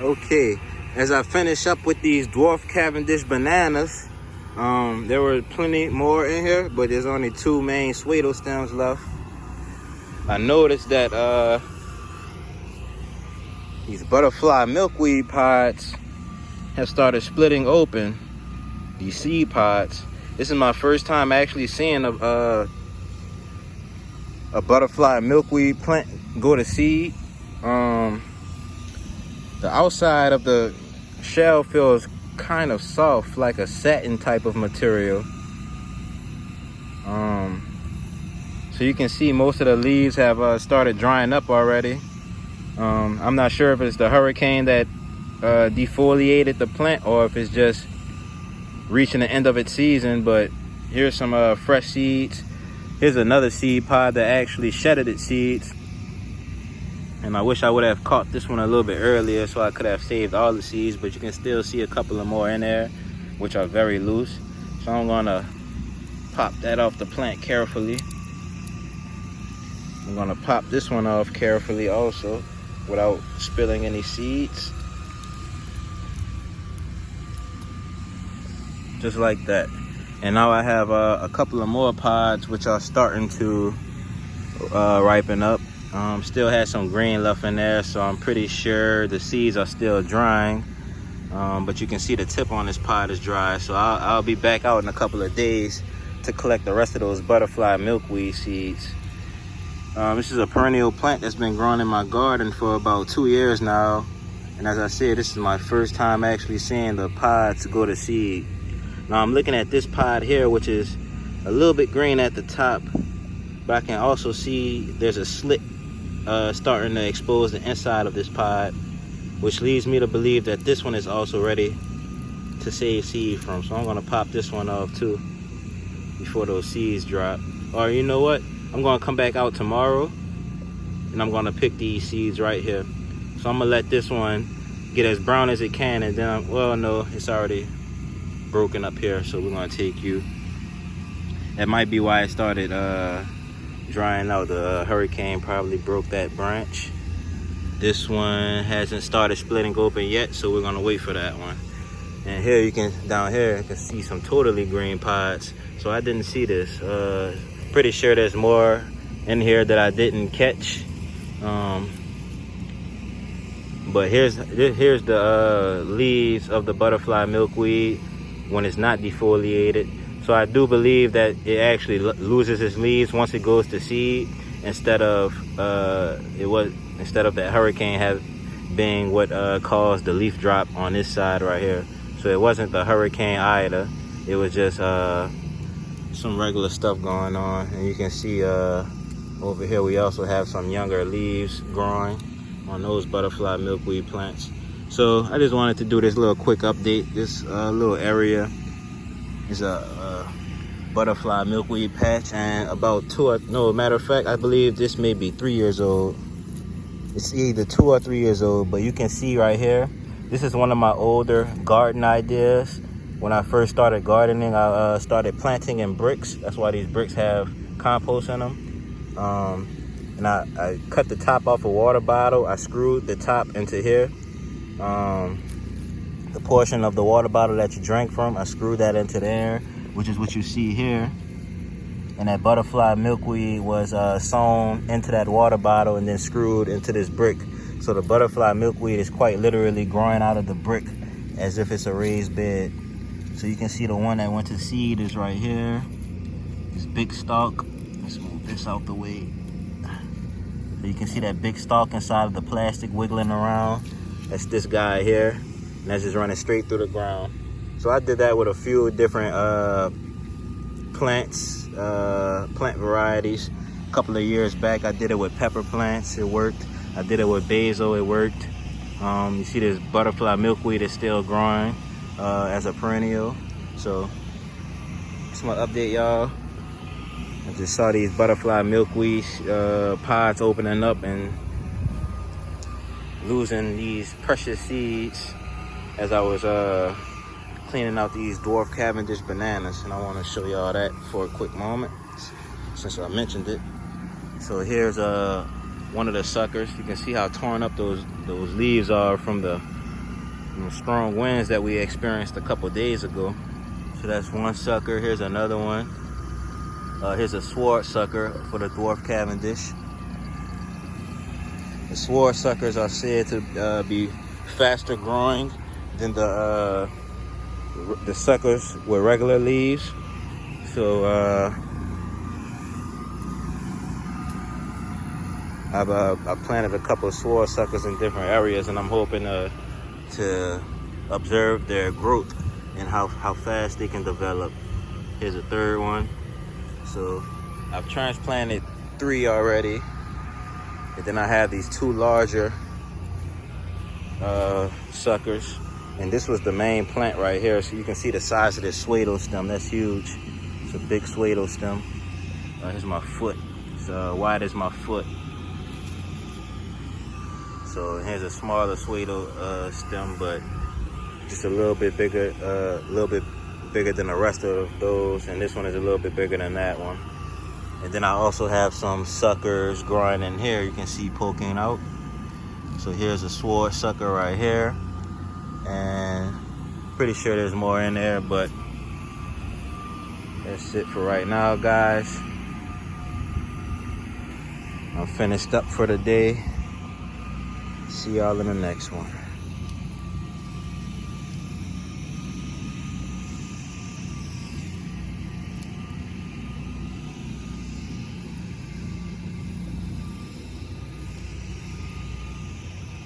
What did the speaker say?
Okay, as I finish up with these Dwarf Cavendish bananas, there were plenty more in here, but there's only 2 main swaddle stems left. I noticed that these butterfly milkweed pods have started splitting open, these seed pods. This is my first time actually seeing a butterfly milkweed plant go to seed. The outside of the shell feels kind of soft, like a satin type of material. So you can see most of the leaves have started drying up already. I'm not sure if it's the hurricane that defoliated the plant or if it's just reaching the end of its season, but here's some fresh seeds. Here's another seed pod that actually shedded its seeds. And I wish I would have caught this one a little bit earlier so I could have saved all the seeds, but you can still see a couple of more in there, which are very loose. So I'm gonna pop that off the plant carefully. I'm gonna pop this one off carefully also, without spilling any seeds. Just like that. And now I have a couple of more pods which are starting to ripen up. Still has some green left in there, so I'm pretty sure the seeds are still drying. But you can see the tip on this pod is dry, so I'll be back out in a couple of days to collect the rest of those butterfly milkweed seeds. This is a perennial plant that's been growing in my garden for about 2 years now. And as I said, this is my first time actually seeing the pods go to seed. Now I'm looking at this pod here, which is a little bit green at the top, but I can also see there's a slit starting to expose the inside of this pod, which leads me to believe that this one is also ready to save seed from. So I'm gonna pop this one off too before those seeds drop. Or you know what? I'm gonna come back out tomorrow and I'm gonna pick these seeds right here. So I'm gonna let this one get as brown as it can, and then, well, no, it's already broken up here, so we're gonna take you. That might be why it started drying out. The hurricane probably broke that branch. This one hasn't started splitting open yet, so we're gonna wait for that one. And here down here you can see some totally green pods. So I didn't see this. Pretty sure there's more in here that I didn't catch. But here's the leaves of the butterfly milkweed when it's not defoliated. So I do believe that it actually loses its leaves once it goes to seed, instead of that hurricane being what caused the leaf drop on this side right here. So it wasn't the hurricane either. It was just some regular stuff going on. And you can see over here we also have some younger leaves growing on those butterfly milkweed plants. So I just wanted to do this little quick update. This little area is a butterfly milkweed patch, and matter of fact, I believe this may be 3 years old. It's either 2 or 3 years old, but you can see right here, this is one of my older garden ideas. When I first started gardening, I started planting in bricks. That's why these bricks have compost in them. And I cut the top off a water bottle. I screwed the top into here. The portion of the water bottle that you drank from, I screwed that into there, which is what you see here. And that butterfly milkweed was sewn into that water bottle and then screwed into this brick. So the butterfly milkweed is quite literally growing out of the brick as if it's a raised bed. So you can see the one that went to seed is right here. This big stalk. Let's move this out the way. So you can see that big stalk inside of the plastic wiggling around. That's this guy here. And that's just running straight through the ground. So I did that with a few different plant varieties. A couple of years back, I did it with pepper plants. It worked. I did it with basil. It worked. You see this butterfly milkweed is still growing as a perennial. So that's my update, y'all. I just saw these butterfly milkweed pods opening up and losing these precious seeds as I was cleaning out these Dwarf Cavendish bananas, and I want to show y'all that for a quick moment since I mentioned it. So here's one of the suckers. You can see how torn up those leaves are from the strong winds that we experienced a couple days ago. So that's one sucker. Here's another one. Here's a sword sucker for the dwarf Cavendish. The sword suckers are said to be faster growing than the suckers with regular leaves. So I've planted a couple of sword suckers in different areas, and I'm hoping to observe their growth and how fast they can develop. Here's a third one. So I've transplanted 3 already, and then I have these 2 larger suckers, and this was the main plant right here. So you can see the size of this pseudo stem. That's huge. It's a big pseudo stem. Here's my foot. It's wide as my foot. So here's a smaller pseudo stem, but just a little bit bigger, than the rest of those. And this one is a little bit bigger than that one. And then I also have some suckers growing in here. You can see poking out. So here's a sword sucker right here, and pretty sure there's more in there, but that's it for right now, guys. I'm finished up for the day. See y'all in the next one.